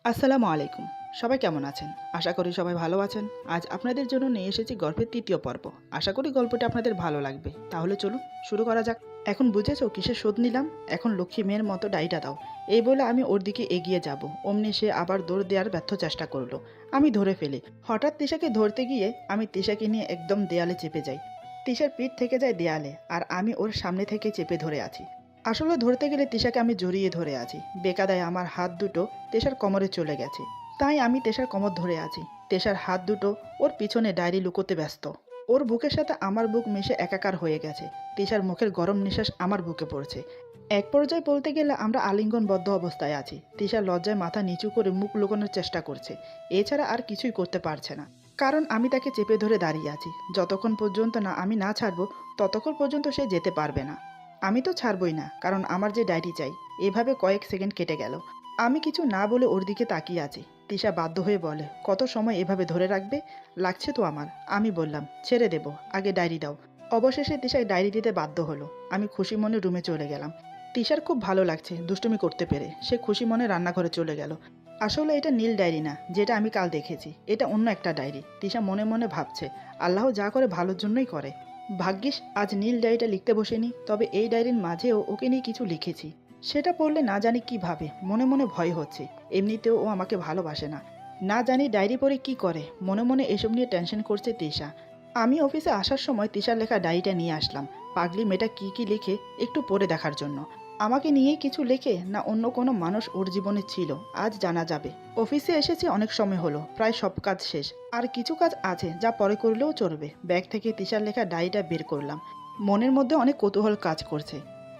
আসসালামু আলাইকুম। সবাই কেমন আছেন? আশা করি সবাই ভালো আছেন। আজ আপনাদের জন্য নিয়ে এসেছি গল্পের ৩য় পর্ব। আশা করি গল্পটা আপনাদের ভালো লাগবে। তাহলে চলুন শুরু করা যাক। এখন বুঝেছো কিসের শোধ নিলাম? এখন লক্ষ্মী মেয়ের মতো ডাইটা দাও। এই বলে আমি ওর দিকে এগিয়ে যাব। অমনি সে আবার দৌড় দেওয়ার ব্যর্থ চেষ্টা করলো। আমি ধরে ফেলি। হঠাৎ তিশাকে ধরতে গিয়ে আমি তিশাকে নিয়ে একদম দেয়ালে চেপে যাই। তিশার পিঠ থেকে যায় দেয়ালে আর আমি ওর সামনে থেকে চেপে ধরে আছি। আসলে ধরতে গেলে তিশাকে আমি জড়িয়ে ধরে আছি। বেকায়দায় আমার হাত দুটো তেষার কোমরে চলে গেছে। তাই আমি তেষার কোমর ধরে আছি। তেষার হাত দুটো ওর পিছনে ডায়েরি লুকোতে ব্যস্ত। ওর বুকের সাথে আমার বুক মিশে একাকার হয়ে গেছে। তেষার মুখের গরম নিঃশ্বাস আমার বুকে পড়ছে। এক পর্যায়ে বলতে গেলে আমরা আলিঙ্গনবদ্ধ অবস্থায় আছি। তিশা লজ্জায় মাথা নিচু করে মুখ লুকোনোর চেষ্টা করছে। এছাড়া আর কিছুই করতে পারছে না। কারণ আমি তাকে চেপে ধরে দাঁড়িয়ে আছি। যতক্ষণ পর্যন্ত না আমি না ছাড়বো ততক্ষণ পর্যন্ত সে যেতে পারবে না। আমি তো ছাড়বই না, কারণ আমার যে ডায়েরি চাই। এভাবে কয়েক সেকেন্ড কেটে গেল। আমি কিছু না বলে ওর দিকে তাকিয়ে আছি। তিশা বাধ্য হয়ে বলে, কত সময় এভাবে ধরে রাখবে? লাগছে তো আমার। আমি বললাম, ছেড়ে দেব, আগে ডায়েরি দাও। অবশেষে তিশায় ডায়েরি দিতে বাধ্য হলো। আমি খুশি মনে রুমে চলে গেলাম। তিশার খুব ভালো লাগছে দুষ্টুমি করতে পেরে। সে খুশি মনে রান্নাঘরে চলে গেল। আসলে এটা নীল ডায়েরি না, যেটা আমি কাল দেখেছি। এটা অন্য একটা ডায়েরি। তিশা মনে মনে ভাবছে, আল্লাহ যা করে ভালোর জন্যই করে। ভাগ্যিস আজ নীল ডায়েরিটা লিখতে বসেনি, তবে এই ডায়েরির মাঝেও ওকে নিয়ে কিছু লিখেছি। সেটা পড়লে না জানি কি ভাবে, মনে মনে ভয় হচ্ছে। এমনিতেও ও আমাকে ভালোবাসে না। না জানি ডায়েরি পড়ে কি করে, মনে মনে এসব নিয়ে টেনশন করছে তিশা। আমি অফিসে আসার সময় তিশার লেখা ডায়েরিটা নিয়ে আসলাম। পাগলি মেয়েটা কি কি লিখে একটু পড়ে দেখার জন্য। আমাকে নিয়েই কিছু লেখে না অন্য কোনো মানুষ ওর জীবনে ছিল, আজ জানা যাবে। অফিসে এসেছি অনেক সময় হলো, প্রায় সব কাজ শেষ। আর কিছু কাজ আছে যা পরে করলেও চলবে। ব্যাগ থেকে তিশার লেখা ডায়েরিটা বের করলাম। মনের মধ্যে অনেক কৌতূহল কাজ করছে।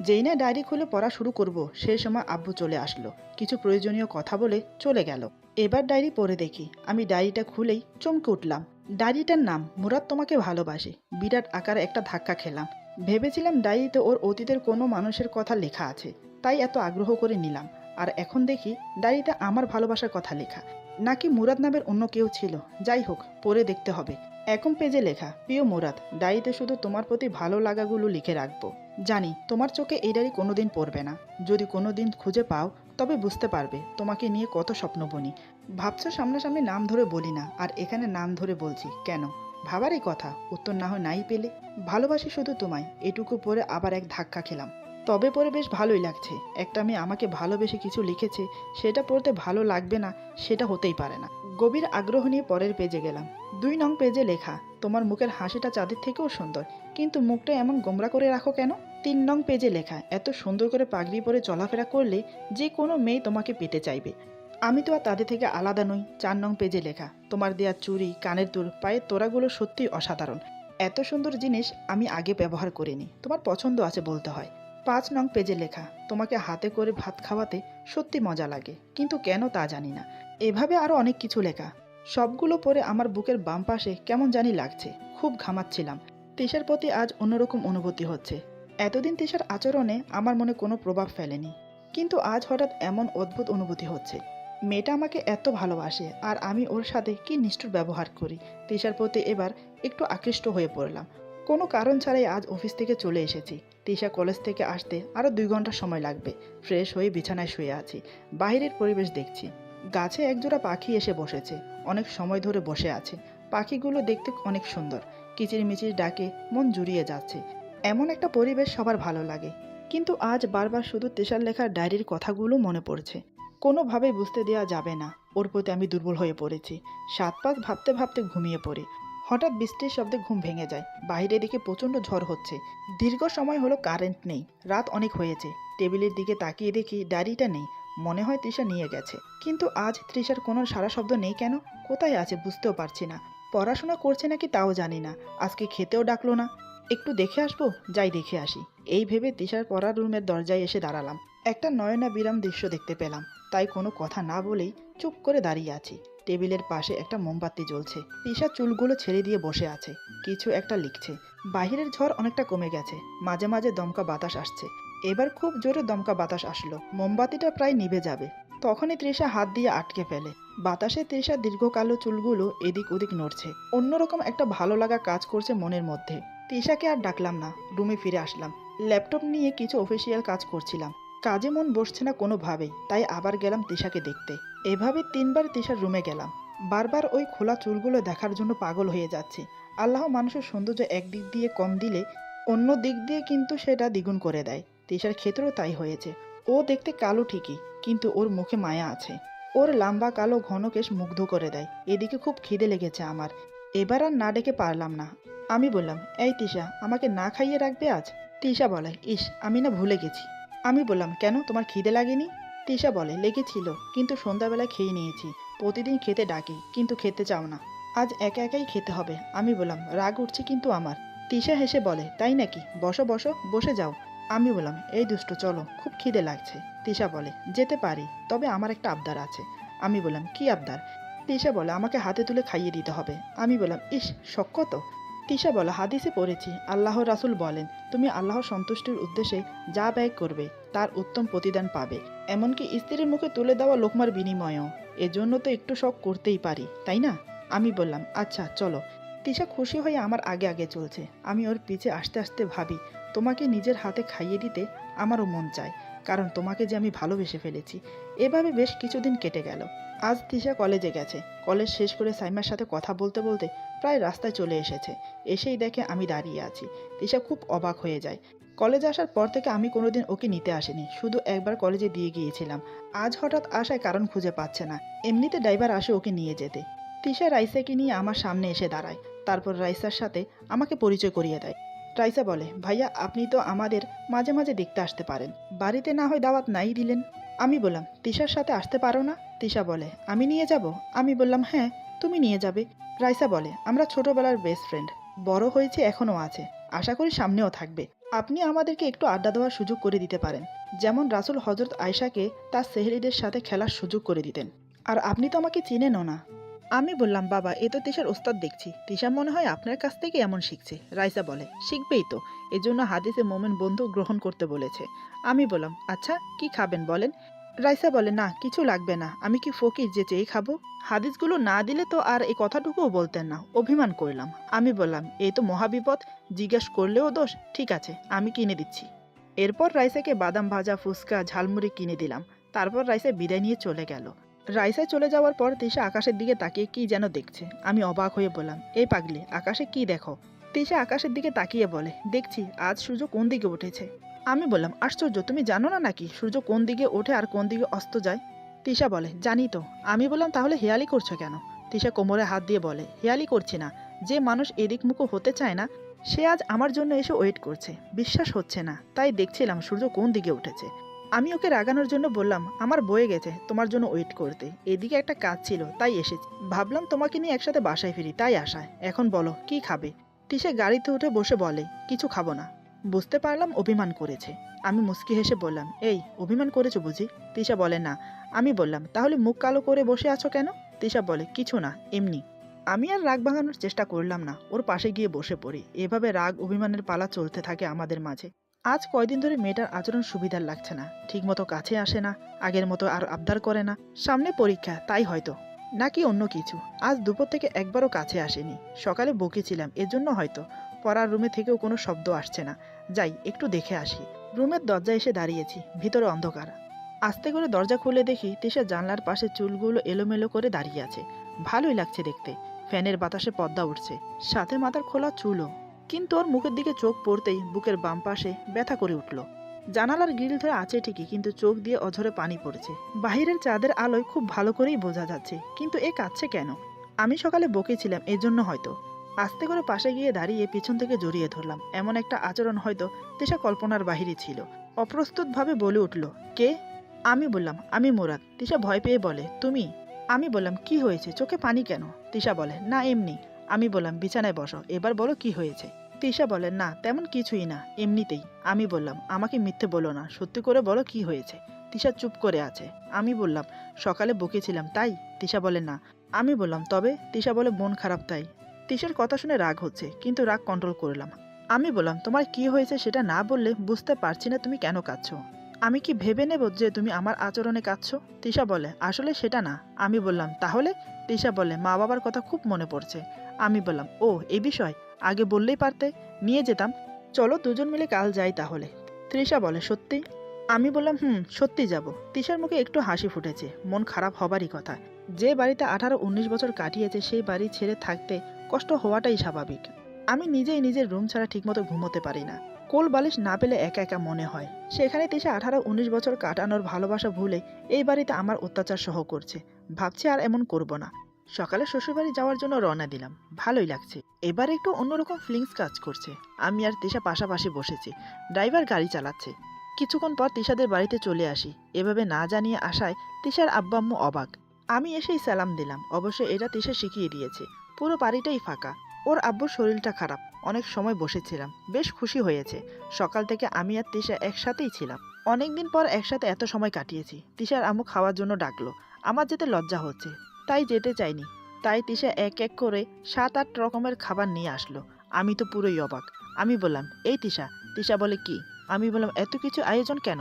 যেই না ডায়েরি খুলে পড়া শুরু করব, সেই সময় আব্বু চলে আসলো। কিছু প্রয়োজনীয় কথা বলে চলে গেল। এবার ডায়েরি পড়ে দেখি। আমি ডায়েরিটা খুলেই চমকে উঠলাম। ডায়েরিটার নাম মুরাদ তোমাকে ভালোবাসে। বিরাট আকারে একটা ধাক্কা খেলাম। ভেবেছিলাম ডায়েরিতে ওর অতীতের কোনো মানুষের কথা লেখা আছে, তাই এত আগ্রহ করে নিলাম। আর এখন দেখি ডায়েরিতে আমার ভালোবাসার কথা লেখা। নাকি মুরাদ নামের অন্য কেউ ছিল? যাই হোক, পড়ে দেখতে হবে। এখন পেজে লেখা, প্রিয় মুরাদ, ডায়েরিতে শুধু তোমার প্রতি ভালো লাগাগুলো লিখে রাখবো। জানি তোমার চোখে এই ডায়েরি কোনোদিন পড়বে না। যদি কোনোদিন খুঁজে পাও তবে বুঝতে পারবে তোমাকে নিয়ে কত স্বপ্ন বুনি। ভাবছো সামনাসামনি নাম ধরে বলি না, আর এখানে নাম ধরে বলছি কেন? ভাবারই কথা, উত্তর না হয় নাই পেলে। ভালোবাসি শুধু তোমায়। এটুকু পরে আবার এক ধাক্কা খেলাম। তবে পরে বেশ ভালোই লাগছে। একটা মেয়ে আমাকে ভালোবেসে কিছু লিখেছে, সেটা পড়তে ভালো লাগবে না সেটা হতেই পারে না। গভীর আগ্রহ নিয়ে পরের পেজে গেলাম। ২ নং পেজে লেখা, তোমার মুখের হাসিটা চাঁদের থেকেও সুন্দর, কিন্তু মুখটা এমন গোমরা করে রাখো কেন? ৩ নং পেজে লেখা, এত সুন্দর করে পাগড়ি পরে চলাফেরা করলে যে কোনো মেয়ে তোমাকে পেতে চাইবে। আমি তো আর তাদের থেকে আলাদা নই। ৪ নং পেজে লেখা, তোমার দেয়া চুড়ি, কানের দুল, পায়ের তোড়াগুলো সত্যিই অসাধারণ। এত সুন্দর জিনিস আমি আগে ব্যবহার করিনি। তোমার পছন্দ আছে বলতে হয়। ৫ নং পেজে লেখা, তোমাকে হাতে করে ভাত খাওয়াতে সত্যি মজা লাগে, কিন্তু কেন তা জানি না। এভাবে আরও অনেক কিছু লেখা। সবগুলো পরে আমার বুকের বাম পাশে কেমন জানি লাগছে। খুব ঘামাচ্ছিলাম। তিশার প্রতি আজ অন্যরকম অনুভূতি হচ্ছে। এতদিন তিশার আচরণে আমার মনে কোনো প্রভাব ফেলেনি, কিন্তু আজ হঠাৎ এমন অদ্ভুত অনুভূতি হচ্ছে। মেয়েটা আমাকে এত ভালোবাসে আর আমি ওর সাথে কি নিষ্ঠুর ব্যবহার করি। তিশার প্রতি এবার একটু আকৃষ্ট হয়ে পড়লাম। কোনো কারণ ছাড়াই আজ অফিস থেকে চলে এসেছি। তিশা কলেজ থেকে আসতে আরও ২ ঘন্টা সময় লাগবে। ফ্রেশ হয়ে বিছানায় শুয়ে আছি। বাইরের পরিবেশ দেখছি। গাছে একজোড়া পাখি এসে বসেছে। অনেক সময় ধরে বসে আছে। পাখিগুলো দেখতে অনেক সুন্দর। কিচিরমিচির ডাকে মন জুড়িয়ে যাচ্ছে। এমন একটা পরিবেশ সবার ভালো লাগে। কিন্তু আজ বারবার শুধু তেষার লেখার ডায়েরির কথাগুলো মনে পড়ছে। কোনোভাবেই বুঝতে দেওয়া যাবে না ওর প্রতি আমি দুর্বল হয়ে পড়েছি। ৭ পাঁচ ভাবতে ভাবতে ঘুমিয়ে পড়ি। হঠাৎ বৃষ্টির শব্দে ঘুম ভেঙে যায়। বাইরে দিকে প্রচণ্ড ঝড় হচ্ছে। দীর্ঘ সময় হলো কারেন্ট নেই। রাত অনেক হয়েছে। টেবিলের দিকে তাকিয়ে দেখি ডায়েরিটা নেই। মনে হয় তৃষা নিয়ে গেছে। কিন্তু আজ তৃষার কোনো সারা শব্দ নেই কেন? কোথায় আছে বুঝতেও পারছি না। পড়াশোনা করছে নাকি তাও জানি না। আজকে খেতেও ডাকলো না। একটু দেখে আসবো, যাই দেখে আসি। এই ভেবে তৃষার পড়ার রুমের দরজায় এসে দাঁড়ালাম। একটা নয়নাবিরাম দৃশ্য দেখতে পেলাম। তাই কোনো কথা না বলেই চুপ করে দাঁড়িয়ে আছি। টেবিলের পাশে একটা মোমবাতি জ্বলছে। তৃষা চুলগুলো ছেড়ে দিয়ে বসে আছে। কিছু একটা লিখছে। বাহিরের ঝড় অনেকটা কমে গেছে। মাঝে মাঝে দমকা বাতাস আসছে। এবার খুব জোরে দমকা বাতাস আসলো। মোমবাতিটা প্রায় নিভে যাবে। তখনই তৃষা হাত দিয়ে আটকে ফেলে। বাতাসে তৃষার দীর্ঘ কালো চুলগুলো এদিক ওদিক নড়ছে। অন্যরকম একটা ভালো লাগা কাজ করছে মনের মধ্যে। তৃষাকে আর ডাকলাম না। রুমে ফিরে আসলাম। ল্যাপটপ নিয়ে কিছু অফিসিয়াল কাজ করছিলাম। কাজে মন বসছে না কোনোভাবেই, তাই আবার গেলাম তৃষাকে দেখতে। এভাবে 3বার তিশার রুমে গেলাম। বারবার ওই খোলা চুলগুলো দেখার জন্য পাগল হয়ে যাচ্ছি। আল্লাহ মানুষের সৌন্দর্য একদিক দিয়ে কম দিলে অন্য দিক দিয়ে কিন্তু সেটা দ্বিগুণ করে দেয়। তিশার ক্ষেত্রেও তাই হয়েছে। ও দেখতে কালো ঠিকই, কিন্তু ওর মুখে মায়া আছে। ওর লম্বা কালো ঘন কেশ মুগ্ধ করে দেয়। এদিকে খুব খিদে লেগেছে আমার। এবার আর না ডেকে পারলাম না। আমি বললাম, এই তিশা, আমাকে না খাইয়ে রাখবে আজ? তিশা বলে, ইস, আমি না ভুলে গেছি। আমি বললাম, কেন, তোমার খিদে লাগেনি? তিশা বলে, লেগেছিল, কিন্তু সন্ধ্যাবেলায় খেয়ে নিয়েছি। প্রতিদিন খেতে ডাকি, কিন্তু খেতে চাও না। আজ একা একাই খেতে হবে। আমি বললাম, রাগ উঠছে কিন্তু আমার। তিশা হেসে বলে, তাই নাকি? বসো বসো, বসে যাও। আমি বললাম, এই দুষ্ট, চলো, খুব খিদে লাগছে। তিশা বলে, যেতে পারি, তবে আমার একটা আবদার আছে। আমি বললাম, কি আবদার? তিশা বলে, আমাকে হাতে তুলে খাইয়ে দিতে হবে। আমি বললাম, ইস, শখ কত। তিশা বলে, হাদিসে পড়েছি, আল্লাহ রাসূল বলেন, তুমি আল্লাহর সন্তুষ্টির উদ্দেশ্যে যা ব্যয় করবে তার উত্তম প্রতিদান পাবে, এমনকি স্ত্রীর মুখে তুলে দেওয়া লোকমার বিনিময়েও। এজন্য তো একটু শখ করতেই পারি, তাই না? আমি বললাম, আচ্ছা চলো। তিশা খুশি হয়ে আমার আগে আগে চলছে। আমি ওর পিছে আস্তে আস্তে ভাবি, তোমাকে নিজের হাতে খাইয়ে দিতে আমারও মন চায়, কারণ তোমাকে যে আমি ভালোবেসে ফেলেছি। এভাবে বেশ কিছুদিন কেটে গেল। আজ তিশা কলেজে গেছে। কলেজ শেষ করে সাইমার সাথে কথা বলতে বলতে প্রায় রাস্তায় চলে এসেছে। এসেই দেখে আমি দাঁড়িয়ে আছি। তিশা খুব অবাক হয়ে যায়। কলেজে আসার পর থেকে আমি কোনোদিন ওকে নিতে আসিনি, শুধু একবার কলেজে দিয়ে গিয়েছিলাম। আজ হঠাৎ আসায় কারণ খুঁজে পাচ্ছে না। এমনিতে ড্রাইভার আসে ওকে নিয়ে যেতে। তিশা রাইসাকে নিয়ে আমার সামনে এসে দাঁড়ায়। তারপর রাইসার সাথে আমাকে পরিচয় করিয়ে দেয়। রাইসা বলে, ভাইয়া, আপনি তো আমাদের মাঝে মাঝে দেখতে আসতে পারেন, বাড়িতে না হয় দাওয়াত নাই দিলেন। আমি বললাম, তিশার সাথে আসতে পারো না? তিশা বলে, আমি নিয়ে যাব। আমি বললাম, হ্যাঁ, তুমি নিয়ে যাবে। রাইসা বলে, আমরা ছোটবেলার বেস্ট ফ্রেন্ড, বড় হয়েছে, এখনও আছে, আশা করি সামনেও থাকবে। আপনি আমাদেরকে একটু আড্ডা দেওয়ার সুযোগ করে দিতে পারেন, যেমন রাসূল হজরত আয়েশাকে তার সেহরিদের সাথে খেলার সুযোগ করে দিতেন। আর আপনি তো আমাকে চিনেনও না। আমি বললাম, বাবা, এ তো তিশার ওস্তাদ দেখছি, তিশা মনে হয় আপনার কাছ থেকে এমন শিখছে। রাইসা বলে, শিখবেই তো, এজন্য হাদিসে মোমেন বন্ধু গ্রহণ করতে বলেছে। আমি বললাম, আচ্ছা, কি খাবেন বলেন? রাইসা বলে, না, কিছু লাগবে না, আমি কি ফকির যে চেয়ে খাবো? হাদিসগুলো না দিলে তো আর এই কথাটুকুও বলতেন না। অভিমান করলাম। আমি বললাম, এই তো মহাবিপদ, জিজ্ঞেস করলেও দোষ। ঠিক আছে, আমি কিনে দিচ্ছি। এরপর রাইসাকে বাদাম ভাজা, ফুচকা, ঝালমুড়ি কিনে দিলাম। তারপর রাইসা বিদায় নিয়ে চলে গেল। রাইসায় চলে যাওয়ার পর তিশা আকাশের দিকে তাকিয়ে কি যেন দেখছে। আমি অবাক হয়ে বললাম, এই পাগলি, আকাশে কি দেখো? তিশা আকাশের দিকে তাকিয়ে বলে, দেখছি আজ সূর্য কোন দিকে উঠেছে। আমি বললাম, আশ্চর্য, তুমি জানো না নাকি সূর্য কোন দিকে ওঠে আর কোন দিকে অস্ত যায়? তিশা বলে, জানি তো। আমি বললাম, তাহলে হেয়ালি করছো কেন? তিশা কোমরে হাত দিয়ে বলে, হেয়ালি করছি না। যে মানুষ এদিক মুখো হতে চায় না, সে আজ আমার জন্য এসে ওয়েট করছে। বিশ্বাস হচ্ছে না, তাই দেখছিলাম সূর্য কোন দিকে উঠেছে। আমি ওকে রাগানোর জন্য বললাম, আমার বয়ে গেছে তোমার জন্য ওয়েট করতে, এদিকে একটা কাজ ছিল তাই এসেছি। ভাবলাম তোমাকে নিয়ে একসাথে বাসায় ফিরি, তাই আসায়। এখন বলো, কি খাবে? তিশা গাড়িতে উঠে বসে বলে, কিছু খাবো না। বুঝতে পারলাম অভিমান করেছে। আমি মুচকি হেসে বললাম, এই, অভিমান করেছো বুঝি? তিশা বলে, না। আমি বললাম, তাহলে মুখ কালো করে বসে আছো কেন? তিশা বলে, কিছু না, এমনি। আমি আর রাগ ভাঙানোর চেষ্টা করলাম না, ওর পাশে গিয়ে বসে পড়ি। এভাবে রাগ অভিমানের পালা চলতে থাকে আমাদের মাঝে। আজ কয়দিন ধরে মেয়েটার আচরণ সুবিধার লাগছে না, ঠিকমতো কাছে আসে না, আগের মতো আর আবদার করে না। সামনে পরীক্ষা, তাই হয়তো, নাকি অন্য কিছু। আজ দুপুর থেকে একবারও কাছে আসেনি। সকালে বকেছিলাম, এজন্য হয়তো। পড়ার রুমে থেকেও কোনো শব্দ আসছে না। যাই, একটু দেখে আসি। রুমের দরজায় এসে দাঁড়িয়েছি, ভিতরে অন্ধকার। আস্তে করে দরজা খুলে দেখি তিশা জানলার পাশে চুলগুলো এলোমেলো করে দাঁড়িয়ে আছে। ভালোই লাগছে দেখতে। ফ্যানের বাতাসে পর্দা উঠছে, সাথে মাথার খোলা চুলও। কিন্তু ওর মুখের দিকে চোখ পড়তেই বুকের বাম পাশে ব্যথা করে উঠল। জানালার গ্রিল ধরে আছে ঠিকই, কিন্তু চোখ দিয়ে অঝরে পানি পড়েছে। বাহিরের চাঁদের আলোয় খুব ভালো করেই বোঝা যাচ্ছে, কিন্তু এ কাঁদছে কেন? আমি সকালে বকেছিলাম, এজন্য হয়তো। আস্তে করে পাশে গিয়ে দাঁড়িয়ে পিছন থেকে জড়িয়ে ধরলাম। এমন একটা আচরণ হয়তো তিশা কল্পনার বাহিরে ছিল। অপ্রস্তুতভাবে বলে উঠল, কে? আমি বললাম, আমি মুরাদ। তিশা ভয় পেয়ে বলে, তুমি? আমি বললাম, কি হয়েছে, চোখে পানি কেন? তিশা বলে, না, এমনি। আমি বললাম, বিছানায় বসো, এবার বলো কি হয়েছে। তিশা বলে, না, তেমন কিছুই না, এমনিতেই। আমি বললাম, আমাকে মিথ্যে বলো না, সত্যি করে বলো কি হয়েছে। তিশা চুপ করে আছে। আমি বললাম, সকালে বকেছিলাম তাই। তিশা বলে, না। আমি বললাম, তবে? তিশা বলে, মন খারাপ তাই। তিশার কথা শুনে রাগ হচ্ছে, কিন্তু রাগ কন্ট্রোল করলাম। আমি বললাম, তোমার কি হয়েছে সেটা না বললে বুঝতে পারছি না তুমি কেন কাঁদছো। আমি কি ভেবে নেব যে তুমি আমার আচরণে কাঁদছো? তিশা বলে, আসলে সেটা না। আমি বললাম, তাহলে? তিশা বলে, মা বাবার কথা খুব মনে পড়ছে। আমি বললাম, ও, এই বিষয়, আগে বললেই পারতে, নিয়ে যেতাম। চলো দুজন মিলে কাল যাই তাহলে। তৃষা বলে, সত্যি? আমি বললাম সত্যি যাব। তিশার মুখে একটু হাসি ফুটেছে, মন খারাপ হবারই কথা। যে বাড়িতে 18-19 বছর কাটিয়েছে সেই বাড়ি ছেড়ে থাকতে কষ্ট হওয়াটাই স্বাভাবিক। আমি নিজেই নিজের রুম ছাড়া ঠিকমতো ঘুমোতে পারি না। কোল বালিশ না পেলে একা একা মনে হয়। সেখানে তিশা 18-19 বছর কাটানোর ভালোবাসা ভুলে এই বাড়িতে আমার অত্যাচার সহ করছে। ভাবছি আর এমন করব না। সকালে শ্বশুরবাড়ি যাওয়ার জন্য রওনা দিলাম। ভালোই লাগছে। এবার একটু অন্যরকম ফিলিংস কাজ করছে। আমি আর তিশা পাশাপাশি বসেছি। ড্রাইভার গাড়ি চালাচ্ছে। কিছুক্ষণ পর তিশাদের বাড়িতে চলে আসি। এভাবে না জানিয়ে আসায় তিশার আব্বা আম্মু অবাক। আমি এসেই সালাম দিলাম। অবশ্য এটা তিশা শিখিয়ে দিয়েছে। পুরো বাড়িটাই ফাঁকা। ওর আব্বুর শরীরটা খারাপ। অনেক সময় বসেছিলাম। বেশ খুশি হয়েছে। সকাল থেকে আমি আর তিশা একসাথেই ছিলাম। অনেকদিন পর একসাথে এত সময় কাটিয়েছি। তিশার আম্মু খাওয়ার জন্য ডাকলো। আমার যেতে লজ্জা হচ্ছে, তাই যেতে চাইনি। তাই তিশা এক এক করে 7-8 রকমের খাবার নিয়ে আসলো। আমি তো পুরোই অবাক। আমি বললাম, এই তিশা। তিশা বলে, কি? আমি বললাম, এত কিছু আয়োজন কেন?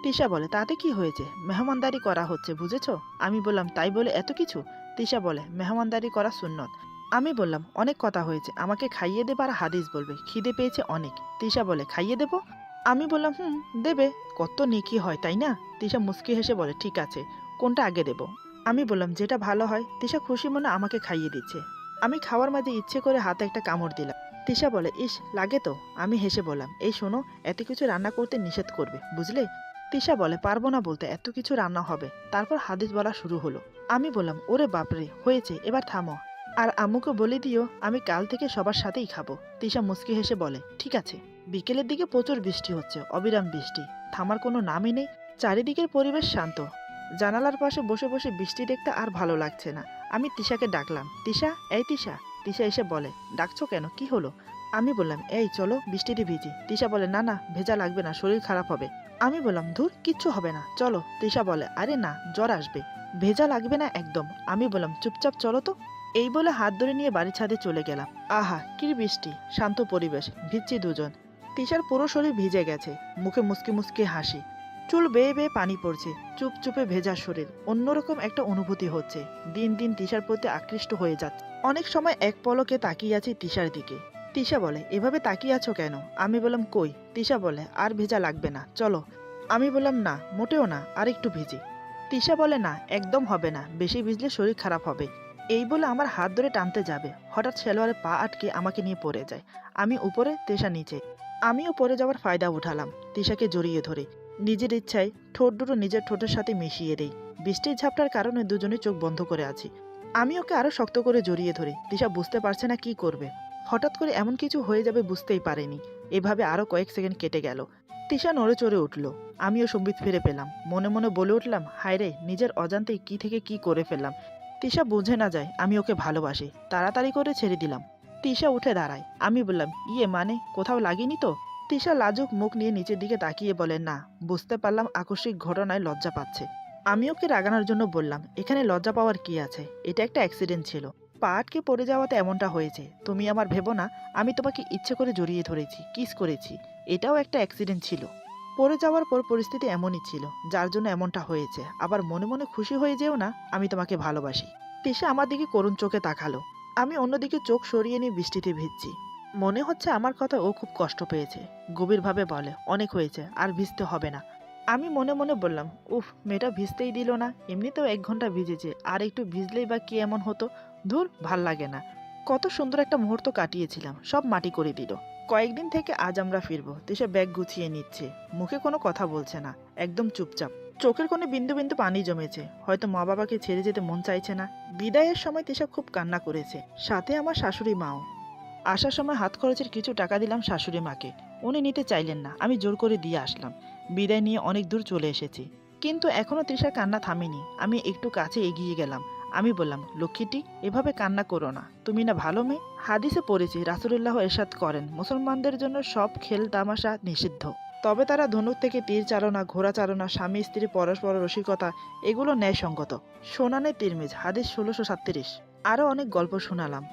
তিশা বলে, তাতে কি হয়েছে? মেহমানদারি করা হচ্ছে, বুঝেছো? আমি বললাম, তাই বলে এত কিছু? তিশা বলে, মেহমানদারি করা সুন্নত। আমি বললাম, অনেক কথা হয়েছে, আমাকে খাইয়ে দেবে আর হাদিস বলবে, খিদে পেয়েছে অনেক। তিশা বলে, খাইয়ে দেব? আমি বললাম, দেবে। কত নেকি হয়, তাই না? তিশা মুচকি হেসে বলে, ঠিক আছে, কোনটা আগে দেব? আমি বললাম, যেটা ভালো হয়। তিশা খুশি মনে আমাকে খাইয়ে দিচ্ছে। আমি খাওয়ার মাঝে ইচ্ছে করে হাতে একটা কামড় দিলাম। তিশা বলে, ইস, লাগে তো। আমি হেসে বললাম, এই শোনো, এত কিছু রান্না করতে নিষেধ করবে, বুঝলে? তিশা বলে, পারবো না বলতে, এত কিছু রান্না হবে। তারপর হাদিস বলা শুরু হলো। আমি বললাম, ওরে বাপরে, হয়েছে, এবার থামো। আর আম্মুকে বলে দিও আমি কাল থেকে সবার সাথেই খাবো। তিশা মুচকি হেসে বলে, ঠিক আছে। বিকেলের দিকে প্রচুর বৃষ্টি হচ্ছে, অবিরাম বৃষ্টি। থামার কোনো নামই নেই। চারিদিকের পরিবেশ শান্ত। জানালার পাশে বসে বসে বৃষ্টি দেখতে আর ভালো লাগছে না। আমি তিশাকে ডাকলাম, তিশা, এই তিশা। তিশা এসে বলে, ডাকছো কেন, কি হলো? আমি বললাম, এই চলো বৃষ্টিতে ভিজি। তিশা বলে, না না, ভেজা লাগবে না, শরীর খারাপ হবে। আমি বললাম, ধুর, কিচ্ছু হবে না, চলো। তিশা বলে, আরে না, জ্বর আসবে, ভেজা লাগবে না একদম। আমি বললাম, চুপচাপ চলো তো। এই বলে হাত ধরে নিয়ে বাড়ির ছাদে চলে গেলাম। আহা, কি বৃষ্টি, শান্ত পরিবেশ, ভিজছি দুজন। তিশার পুরো শরীর ভিজে গেছে, মুখে মুসকি মুসকি হাসি। চুল বেয়ে বেয়ে পানি পড়ছে, চুপচুপে ভেজা শরীর, অন্যরকম একটা অনুভূতি হচ্ছে। দিন দিন তিশার প্রতি আকৃষ্ট হয়ে যাচ্ছে। অনেক সময় এক পলকে তাকিয়ে আছি তিশার দিকে। তিশা বলে, এভাবে তাকিয়ে আছো কেন? আমি বললাম, কই? তিশা বলে, আর ভেজা লাগবে না, চলো। আমি বললাম, না, মোটেও না, আর একটু ভিজি। তিশা বলে, না, একদম হবে না, বেশি ভিজলে শরীর খারাপ হবে। এই বলে আমার হাত ধরে টানতে যাবে, হঠাৎ সেলোয়ারে পা আটকে আমাকে নিয়ে পড়ে যায়। আমি উপরে, তিশা নিচে। আমিও পড়ে যাওয়ার ফায়দা উঠালাম, তিশাকে জড়িয়ে ধরে। নিজের ইচ্ছায় ঠোঁট দুটো নিজের ঠোঁটের সাথে মিশিয়ে দেই। বৃষ্টির ঝাপটার কারণে দুজনে চোখ বন্ধ করে আছি। আমি ওকে আরো শক্ত করে জড়িয়ে ধরি। তিশা বুঝতে পারছে না কি করবে। হঠাৎ করে এমন কিছু হয়ে যাবে বুঝতেই পারেনি। এভাবে আরো কয়েক সেকেন্ড কেটে গেল। তিশা নড়ে চড়ে উঠল। আমিও সম্বিত ফিরে পেলাম। মনে মনে বলে উঠলাম, হায় রে, নিজের অজান্তেই কি থেকে কি করে ফেললাম। তিশা বুঝে না যায় আমি ওকে ভালোবাসি। তাড়াতাড়ি করে ছেড়ে দিলাম। তিশা উঠে দাঁড়ায়। আমি বললাম, ইয়ে মানে, কোথাও লাগেনি তো? তিশা লাজুক মুখ নিয়ে নিচের দিকে তাকিয়ে বলে, না। বুঝতে পারলাম আকস্মিক ঘটনায় লজ্জা পাচ্ছে। আমি ওকে রাগানোর জন্য বললাম, এখানে লজ্জা পাওয়ার কি আছে? এটা একটা অ্যাক্সিডেন্ট ছিল। পা আটকে পড়ে যাওয়াতে এমনটা হয়েছে। তুমি আমার ভেবো না আমি তোমাকে ইচ্ছে করে জড়িয়ে ধরেছি, কিস করেছি। এটাও একটা অ্যাক্সিডেন্ট ছিল। পড়ে যাওয়ার পর পরিস্থিতি এমনই ছিল, যার জন্য এমনটা হয়েছে। আবার মনে মনে খুশি হয়ে যেও না, আমি তোমাকে ভালোবাসি। তিশা আমার দিকে করুণ চোখে তাকালো। আমি অন্যদিকে চোখ সরিয়ে নিয়ে বৃষ্টিতে ভিজছি। মনে হচ্ছে আমার কথা ও খুব কষ্ট পেয়েছে। গভীরভাবে বলে, অনেক হয়েছে, আর ভিজতে হবে না। আমি মনে মনে বললাম, উফ, মেয়েটা ভিজতেই দিল না। এমনিতেও 1 ঘন্টা ভিজেছে, আর একটু ভিজলেই বা কি এমন হতো। ধুর, ভাল লাগে না। কত সুন্দর একটা মুহূর্ত কাটিয়েছিলাম, সব মাটি করে দিল। কয়েকদিন থেকে আজ আমরা ফিরবো। দেশে ব্যাগ গুছিয়ে নিচ্ছে। মুখে কোনো কথা বলছে না, একদম চুপচাপ। চোখের কোণে বিন্দু বিন্দু পানি জমেছে। হয়তো মা বাবাকে ছেড়ে যেতে মন চাইছে না। বিদায়ের সময় তিশা খুব কান্না করেছে, সাথে আমার শাশুড়ি মাও। আসার সময় হাত খরচের কিছু টাকা দিলাম শাশুড়ি মাকে। উনি নিতে চাইলেন না, আমি জোর করে দিয়ে আসলাম। বিদায় নিয়ে অনেক দূর চলে এসেছি, কিন্তু এখনো তৃষার কান্না থামেনি। আমি একটু কাছে এগিয়ে গেলাম। আমি বললাম, লক্ষ্মীটি, এভাবে কান্না করো না, তুমি না ভালো মেয়ে। হাদিসে পড়েছি রাসূলুল্লাহ ইরশাদ করেন, মুসলমানদের জন্য সব খেল তামাশা নিষিদ্ধ, তবে তারা ধনুক থেকে তীর চালনা, ঘোড়া চালনা, স্বামী স্ত্রী পরস্পর রসিকতা, এগুলো ন্যায়সঙ্গত। শোনানে তিরমিজ, হাদিস 1637। আরও অনেক গল্প শোনালাম।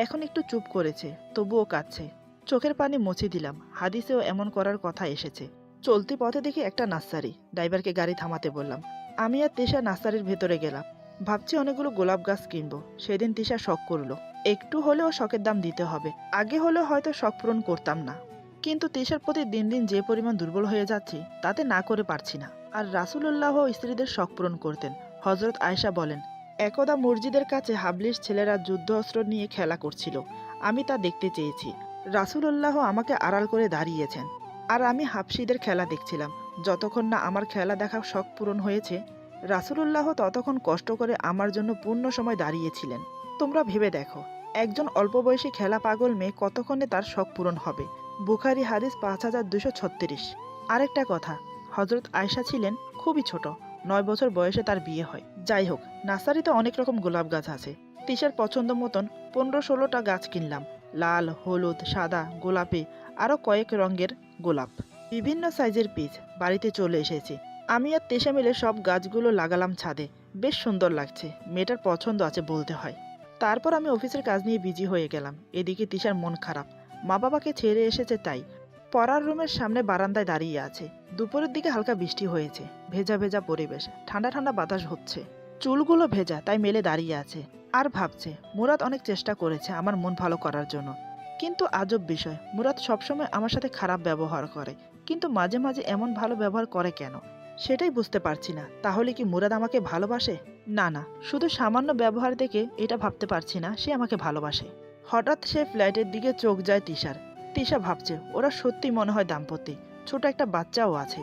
এখন একটু চুপ করেছে, তবুও কাঁদছে। চোখের পানি মুছে দিলাম। হাদিসেও এমন করার কথা এসেছে। চলতি পথে দেখি একটা নার্সারি। ড্রাইভারকে গাড়ি থামাতে বললাম। আমি আর তিশা নার্সারির ভেতরে গেলাম। ভাবছি অনেকগুলো গোলাপ গাছ কিনবো। সেদিন তিশা শখ করলো। একটু হলেও শখের দাম দিতে হবে। আগে হলেও হয়তো শখ পূরণ করতাম না। কিন্তু তিশার প্রতি দিন দিন যে পরিমাণ দুর্বল হয়ে যাচ্ছি তাতে না করে পারছি না। আর রাসূলুল্লাহ স্ত্রীদের শখ পূরণ করতেন। হযরত আয়েশা বলেন, একদা মসজিদের কাছে হাবলির ছেলেরা যুদ্ধ অস্ত্র নিয়ে খেলা করছিল। আমি তা দেখতে চেয়েছি। রাসূলুল্লাহ আমাকে আড়াল করে দাঁড়িয়েছেন, আর আমি হাবশীদের খেলা দেখছিলাম। যতক্ষণ না আমার খেলা দেখা শখ পূরণ হয়েছে, রাসূলুল্লাহ ততক্ষণ কষ্ট করে আমার জন্য পূর্ণ সময় দাঁড়িয়েছিলেন। তোমরা ভেবে দেখো, একজন অল্প বয়সী খেলা পাগল মেয়ে কতক্ষণে তার শখ পূরণ হবে। বুখারী হাদিস 5236। আরেকটা কথা, হযরত আয়েশা ছিলেন খুবই ছোট। 9 বছর বয়সে তার বিয়ে হয়। যাই হোক, নার্সারিতে অনেক রকম গোলাপ গাছ আছে। তিশার পছন্দ মতন 15-16টা গাছ কিনলাম। লাল, হলুদ, সাদা, গোলাপি, আরও কয়েক রঙের গোলাপ, বিভিন্ন সাইজের পিচ। বাড়িতে চলে এসেছি। আমি আর তেশা মিলে সব গাছগুলো লাগালাম ছাদে। বেশ সুন্দর লাগছে। মেয়েটার পছন্দ আছে বলতে হয়। তারপর আমি অফিসের কাজ নিয়ে বিজি হয়ে গেলাম। এদিকে তিশার মন খারাপ। মা বাবাকে ছেড়ে এসেছে তাই। পড়ার রুমের সামনে বারান্দায় দাঁড়িয়ে আছে। দুপুরের দিকে হালকা বৃষ্টি হয়েছে। ভেজা ভেজা পরিবেশ, ঠান্ডা ঠান্ডা বাতাস হচ্ছে। চুলগুলো ভেজা, তাই মেলে দাঁড়িয়ে আছে। আর ভাবছে, মুরাদ অনেক চেষ্টা করেছে আমার মন ভালো করার জন্য। কিন্তু আজব বিষয়, মুরাদ সবসময় আমার সাথে খারাপ ব্যবহার করে, কিন্তু মাঝে মাঝে এমন ভালো ব্যবহার করে কেন সেটাই বুঝতে পারছি না। তাহলে কি মুরাদ আমাকে ভালোবাসে? না না, শুধু সামান্য ব্যবহার দেখে এটা ভাবতে পারছি না সে আমাকে ভালোবাসে। হঠাৎ সে ফ্ল্যাটের দিকে চোখ যায় তিশার। তিশা ভাবছে, ওরা সত্যি মনে হয় দাম্পত্য। ছোট একটা বাচ্চাও আছে।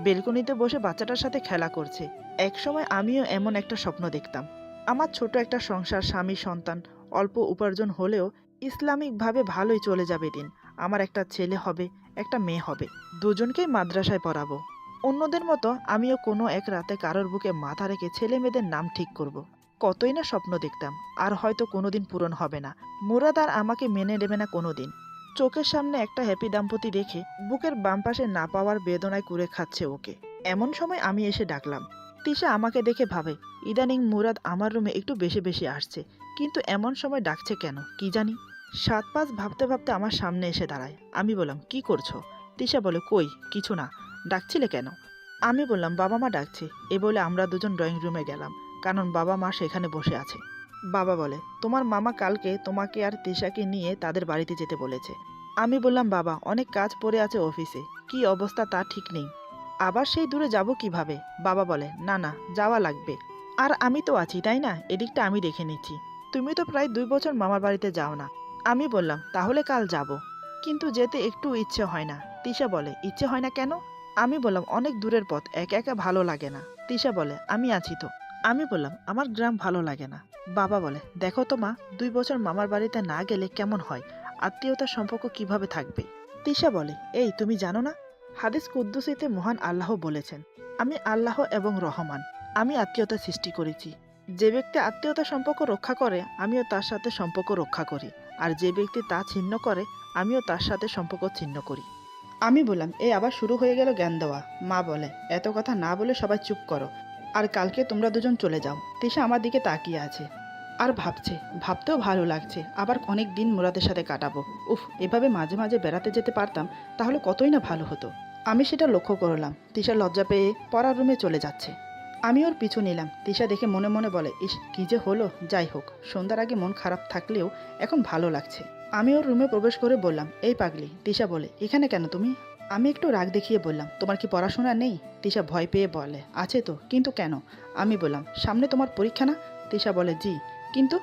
বেলকনিতে বসে বাচ্চাটার সাথে খেলা করছে। একসময় আমিও এমন একটা স্বপ্ন দেখতাম। আমার ছোট একটা সংসার, স্বামী, সন্তান, অল্প উপার্জন হলেও ইসলামিকভাবে ভালোই চলে যাবে দিন। আমার একটা ছেলে হবে, একটা মেয়ে হবে। দুজনকেই মাদ্রাসায় পড়াবো। অন্যদের মতো আমিও কোনো এক রাতে কারোর বুকে মাথা রেখে ছেলে মেয়েদের নাম ঠিক করব। কতই না স্বপ্ন দেখতাম, আর হয়তো কোনোদিন পূরণ হবে না। মুরাদ আর আমাকে মেনে নেবে না কোনোদিন। চোখের সামনে একটা হ্যাপি দাম্পতি দেখে বুকের বাম পাশে না পাওয়ার বেদনায় কুরে খাচ্ছে ওকে। এমন সময় আমি এসে ডাকলাম। তিশা আমাকে দেখে ভাবে, ইদানিং মুরাদ আমার রুমে একটু বেশি বেশি আসছে, কিন্তু এমন সময় ডাকছে কেন কি জানি। 7-5 ভাবতে ভাবতে আমার সামনে এসে দাঁড়ায়। আমি বললাম, কি করছো? তিশা বলে, কই কিছু না। ডাকছিলে কেন? আমি বললাম, বাবা মা ডাকছে। এ বলে আমরা দুজন ড্রয়িং রুমে গেলাম, কারণ বাবা মা সেখানে বসে আছে। বাবা বলে, তোমার মামা কালকে তোমাকে আর তিশাকে নিয়ে তাদের বাড়িতে যেতে বলেছে। আমি বললাম, বাবা অনেক কাজ পড়ে আছে অফিসে, কি অবস্থা তা ঠিক নেই। আবার সেই দূরে যাব কিভাবে? বাবা বলে, না না, যাওয়া লাগবে। আর আমি তো আছি তাই না, এদিকটা আমি দেখে নিচ্ছি। তুমি তো প্রায় 2 বছর মামার বাড়িতে যাও না। আমি বললাম, তাহলে কাল যাব। কিন্তু যেতে একটু ইচ্ছে হয় না। তিশা বলে, ইচ্ছে হয় না কেন? আমি বললাম, অনেক দূরের পথ, একা একা ভালো লাগে না। তিশা বলে, আমি আছি তো। আমি বললাম, আমার গ্রাম ভালো লাগে না। বাবা বলে, দেখো তো মা, 2 বছর মামার বাড়িতে না গেলে কেমন হয়? আত্মীয়তার সম্পর্ক কিভাবে থাকবে? তিশা বলে, এই তুমি জানো না, হাদিস কুদ্দুসিতে মহান আল্লাহ বলেছেন, আমি আল্লাহ এবং রহমান, আমি আত্মীয়তা সৃষ্টি করেছি। যে ব্যক্তি আত্মীয়তা সম্পর্ক রক্ষা করে আমিও তার সাথে সম্পর্ক রক্ষা করি, আর যে ব্যক্তি তা ছিন্ন করে আমিও তার সাথে সম্পর্ক ছিন্ন করি। আমি বললাম, এই আবার শুরু হয়ে গেল জ্ঞান দেওয়া। মা বলে, এত কথা না বলে সবাই চুপ করো, আর কালকে তোমরা দুজন চলে যাও। তিশা আমার দিকে তাকিয়ে আছে আর ভাবছে। ভাবতেও ভালো লাগছে, আবার অনেক দিন মুরাদের সাথে কাটাবো। উফ, এভাবে মাঝে মাঝে বেড়াতে যেতে পারতাম তাহলে কতই না ভালো হতো। আমি সেটা লক্ষ্য করলাম। তিশা লজ্জা পেয়ে পড়ার রুমে চলে যাচ্ছে। আমি ওর পিছু নিলাম। তিশা দেখে মনে মনে বলে, ইস কী যে হলো। যাই হোক, সন্ধ্যার আগে মন খারাপ থাকলেও এখন ভালো লাগছে। আমি ওর রুমে প্রবেশ করে বললাম, এই পাগলি। তিশা বলে, এখানে কেন তুমি? আমি একটু রাগ দেখিয়ে বললাম, তোমার কি পড়াশোনা নেই? তিশা ভয় পেয়ে বলে, আছে তো, কিন্তু কেন? আমি বললাম, সামনে তোমার পরীক্ষা না? তিশা বলে, জি, কিন্তু।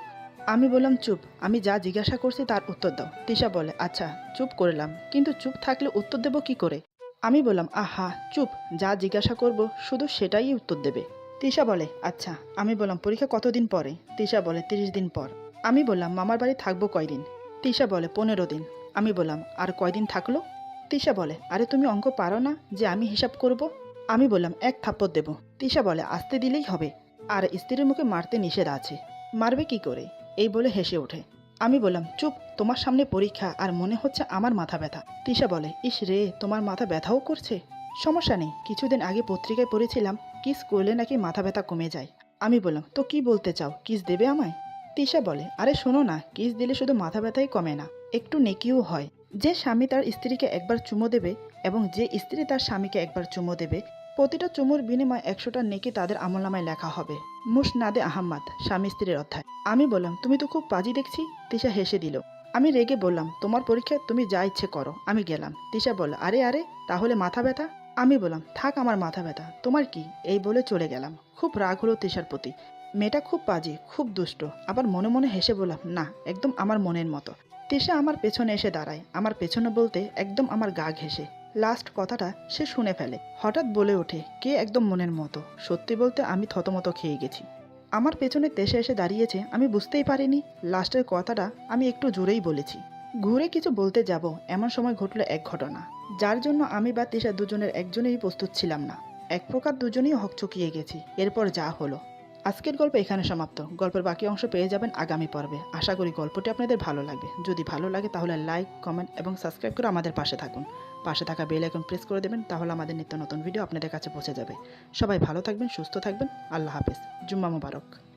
আমি বললাম, চুপ, আমি যা জিজ্ঞাসা করছি তার উত্তর দাও। তিশা বলে, আচ্ছা চুপ করলাম, কিন্তু চুপ থাকলে উত্তর দেব কি করে? আমি বললাম, আহা চুপ, যা জিজ্ঞাসা করব শুধু সেটাই উত্তর দেবে। তিশা বলে, আচ্ছা। আমি বললাম, পরীক্ষা কতদিন পরে? তিশা বলে, 30 দিন পর। আমি বললাম, মামার বাড়ি থাকবো কয়দিন? তিশা বলে, 15 দিন। আমি বললাম, আর কয়দিন থাকলো? তিশা বলে, আরে তুমি অঙ্ক পারো না যে আমি হিসাব করব? আমি বললাম, এক থাপ্পড় দেব। তিশা বলে, আসতে দিলেই হবে, আর স্ত্রীর মুখে মারতে নিষেধ আছে। মারবে কি করে? এই বলে হেসে ওঠে। আমি বললাম, চুপ, তোমার সামনে পরীক্ষা আর মনে হচ্ছে আমার মাথা ব্যথা। তিশা বলে, ইস রে, তোমার মাথা ব্যথাও করছে? সমস্যা নেই, কিছুদিন আগে পত্রিকায় পড়েছিলাম কিস করলে নাকি মাথা ব্যথা কমে যায়। আমি বললাম, তো কি বলতে চাও, কিস দেবে আমায়? তিশা বলে, আরে শোনো না, কিস দিলে শুধু মাথা ব্যথাই কমে না, একটু নেকিও হয়। যে স্বামী তার স্ত্রীকে একবার চুমো দেবে এবং যে স্ত্রী তার স্বামীকে একবার চুমো দেবে, প্রতিটা চুমুর বিনিময়ে 100টা নেকি তাদের আমলনামায় লেখা হবে। মুসনাদে আহম্মদ, স্বামী স্ত্রীর অধ্যায়। আমি বললাম, তুমি তো খুব পাজি দেখছি। তিশা হেসে দিল। আমি রেগে বললাম, তোমার পরীক্ষা, তুমি যা ইচ্ছে করো, আমি গেলাম। তিশা বলল, আরে আরে, তাহলে মাথা ব্যথা? আমি বললাম, থাক আমার মাথা ব্যথা, তোমার কি? এই বলে চলে গেলাম। খুব রাগ হলো তিশার প্রতি। মেয়েটা খুব বাজে, খুব দুষ্ট। আবার মনে মনে হেসে বললাম, না, একদম আমার মনের মতো। তিশা আমার পেছনে এসে দাঁড়ায়, আমার পেছনে বলতে একদম আমার গা ঘেঁষে। লাস্ট কথাটা সে শুনে ফেলে। হঠাৎ বলে ওঠে, কে একদম মনের মতো? সত্যি বলতে আমি থতমত খেয়ে গেছি। আমার পেছনে তেশে এসে দাঁড়িয়েছে, আমি বুঝতেই পারিনি। লাস্টের কথাটা আমি একটু জোরেই বলেছি। ঘুরে কিছু বলতে যাব, এমন সময় ঘটল এক ঘটনা, যার জন্য আমি বা তিশা দুজনের একজনেরই প্রস্তুত ছিলাম না। এক প্রকার দুজনেই হকচকিয়ে গেছি। এরপর যা হলো। আজকের গল্প এখানে সমাপ্ত। গল্পের বাকি অংশ পেয়ে যাবেন আগামী পর্বে। আশা করি গল্পটি আপনাদের ভালো লাগবে। যদি ভালো লাগে তাহলে লাইক, কমেন্ট এবং সাবস্ক্রাইব করে আমাদের পাশে থাকুন। পাশে থাকা বেল আইকন প্রেস করে দেবেন, তাহলে আমাদের নিত্য নতুন ভিডিও আপনাদের কাছে পৌঁছে যাবে। সবাই ভালো থাকবেন, সুস্থ থাকবেন। আল্লাহ হাফেজ। জুম্মা মুবারক।